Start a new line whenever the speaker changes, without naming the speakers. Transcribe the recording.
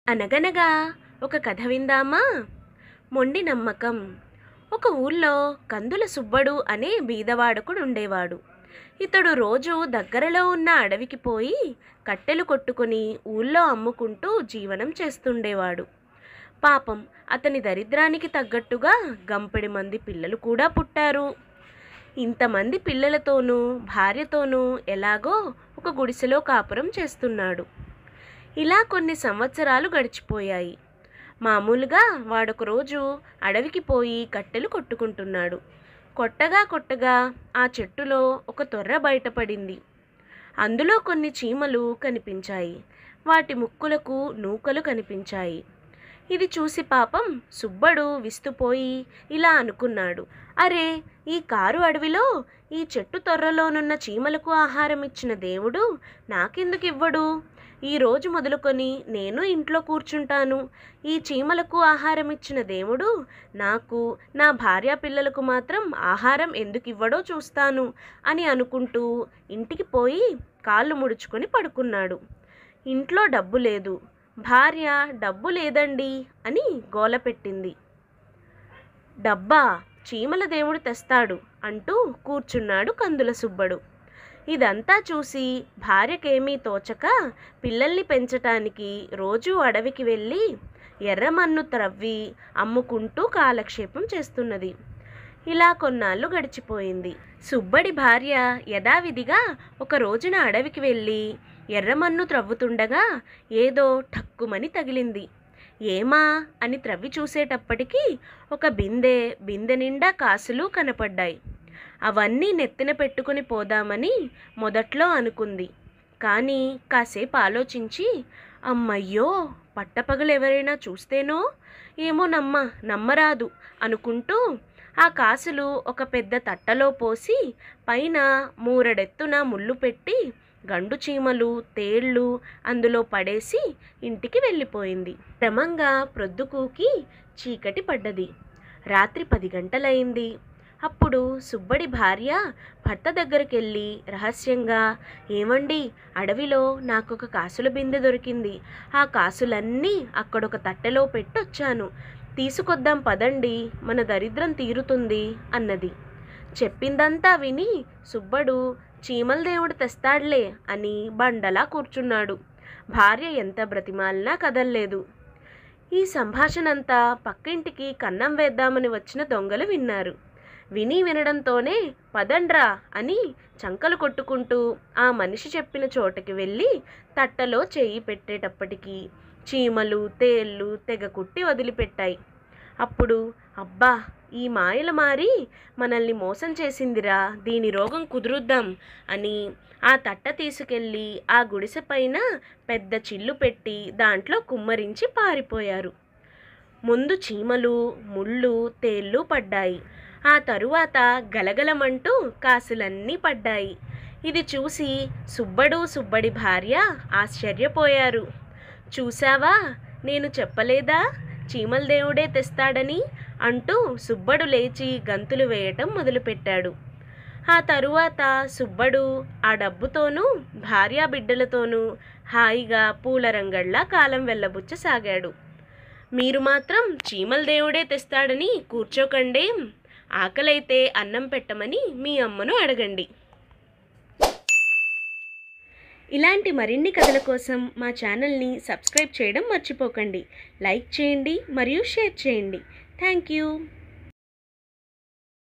అనగనగా ఒక కథ విందామా? మొండి నమ్మకం. ఒక ఊళ్ళో కందుల సుబ్బడు అనే బీదవాడకుడు ఉండేవాడు. ఇతడు రోజు దగ్గరలో ఉన్న అడవికి పోయి కట్టెలు కొట్టుకుని ఊళ్ళో అమ్ముకుంటూ జీవనం చేస్తుండేవాడు. పాపం, అతని దరిద్రానికి తగ్గట్టుగా గంపెడి మంది పిల్లలు కూడా పుట్టారు. ఇంతమంది పిల్లలతోనూ భార్యతోనూ ఎలాగో ఒక గుడిసెలో కాపురం చేస్తున్నాడు. ఇలా కొన్ని సంవత్సరాలు గడిచిపోయాయి. మామూలుగా వాడొక రోజు అడవికి పోయి కట్టెలు కొట్టుకుంటున్నాడు. కొట్టగా ఆ చెట్టులో ఒక తొర్ర బయటపడింది. అందులో కొన్ని చీమలు కనిపించాయి. వాటి ముక్కులకు నూకలు కనిపించాయి. ఇది చూసి పాపం సుబ్బడు విస్తుపోయి ఇలా అనుకున్నాడు, అరే, ఈ కారు అడవిలో ఈ చెట్టు తొర్రలోనున్న చీమలకు ఆహారం ఇచ్చిన దేవుడు నాకెందుకు ఇవ్వడు? ఈ రోజు మొదలుకొని నేను ఇంట్లో కూర్చుంటాను. ఈ చీమలకు ఆహారం ఇచ్చిన దేవుడు నాకు, నా భార్య పిల్లలకు మాత్రం ఆహారం ఎందుకు ఇవ్వడో చూస్తాను అని అనుకుంటూ ఇంటికి పోయి కాళ్ళు ముడుచుకొని పడుకున్నాడు. ఇంట్లో డబ్బు లేదు. భార్య డబ్బు లేదండి అని గోల పెట్టింది. డబ్బా, చీమల దేవుడు తెస్తాడు అంటూ కూర్చున్నాడు కందుల సుబ్బడు. ఇదంతా చూసి భార్యకేమీ తోచక పిల్లల్ని పెంచటానికి రోజూ అడవికి వెళ్ళి ఎర్రమన్ను త్రవ్వి అమ్ముకుంటూ కాలక్షేపం చేస్తున్నది. ఇలా కొన్నాళ్ళు గడిచిపోయింది. సుబ్బడి భార్య యథావిధిగా ఒక రోజున అడవికి వెళ్ళి ఎర్రమన్ను త్రవ్వుతుండగా ఏదో ఠక్కుమని తగిలింది. ఏమా అని త్రవ్వి చూసేటప్పటికీ ఒక బిందె నిండా కాసులు కనపడ్డాయి. అవన్నీ నెత్తిన పెట్టుకుని పోదామని మొదట్లో అనుకుంది. కానీ కాసేపు ఆలోచించి, అమ్మయ్యో, పట్టపగలు ఎవరైనా చూస్తేనో ఏమో నమ్మరాదు అనుకుంటూ ఆ కాసులు ఒక పెద్ద తట్టలో పోసి పైన మూరడెత్తున ముళ్ళు పెట్టి గండు చీమలు తేళ్ళు అందులో పడేసి ఇంటికి వెళ్ళిపోయింది. క్రమంగా ప్రొద్దుకూకి చీకటి పడ్డది. రాత్రి 10 గంటలైంది. అప్పుడు సుబ్బడి భార్య భర్త దగ్గరికి రహస్యంగా, ఏమండి, అడవిలో నాకొక కాసుల బిందె దొరికింది. ఆ కాసులన్నీ అక్కడొక తట్టెలో పెట్టొచ్చాను. తీసుకొద్దాం పదండి, మన దరిద్రం తీరుతుంది అన్నది. చెప్పిందంతా విని సుబ్బడు చీమల దేవుడు తెస్తాడులే అని బండలా కూర్చున్నాడు. భార్య ఎంత బ్రతిమాలినా కదల్లేదు. ఈ సంభాషణంతా పక్కింటికి కన్నం వేద్దామని వచ్చిన దొంగలు విన్నారు. వినడంతోనే పదండ్రా అని చంకలు కొట్టుకుంటూ ఆ మనిషి చెప్పిన చోటకి వెళ్ళి తట్టలో చేయి పెట్టేటప్పటికి చీమలు తేళ్ళు తెగ కుట్టి వదిలిపెట్టాయి. అప్పుడు అబ్బా, ఈ మాయల మారి మనల్ని మోసం చేసిందిరా, దీని రోగం కుదురుద్దాం అని ఆ తట్ట తీసుకెళ్ళి ఆ గుడిసె పైన పెద్ద చిల్లు పెట్టి దాంట్లో కుమ్మరించి పారిపోయారు. ముందు చీమలు ముళ్ళు తేళ్ళు పడ్డాయి. ఆ తరువాత గలగలమంటూ కాసులన్నీ పడ్డాయి. ఇది చూసి సుబ్బడి భార్య ఆశ్చర్యపోయారు. చూసావా, నేను చెప్పలేదా చీమల దేవుడే తెస్తాడని అంటూ సుబ్బడు లేచి గంతులు వేయటం మొదలుపెట్టాడు. ఆ తరువాత సుబ్బడు ఆ డబ్బుతోనూ భార్యా బిడ్డలతోనూ హాయిగా పూలరంగళ్ళ కాలం వెళ్ళబుచ్చసాగాడు. మీరు మాత్రం చీమల దేవుడే తెస్తాడని కూర్చోకండే, ఆకలైతే అన్నం పెట్టమని మీ అమ్మను అడగండి. ఇలాంటి మరిన్ని కథల కోసం మా ఛానల్ని సబ్స్క్రైబ్ చేయడం మర్చిపోకండి. లైక్ చేయండి మరియు షేర్ చేయండి. Thank you.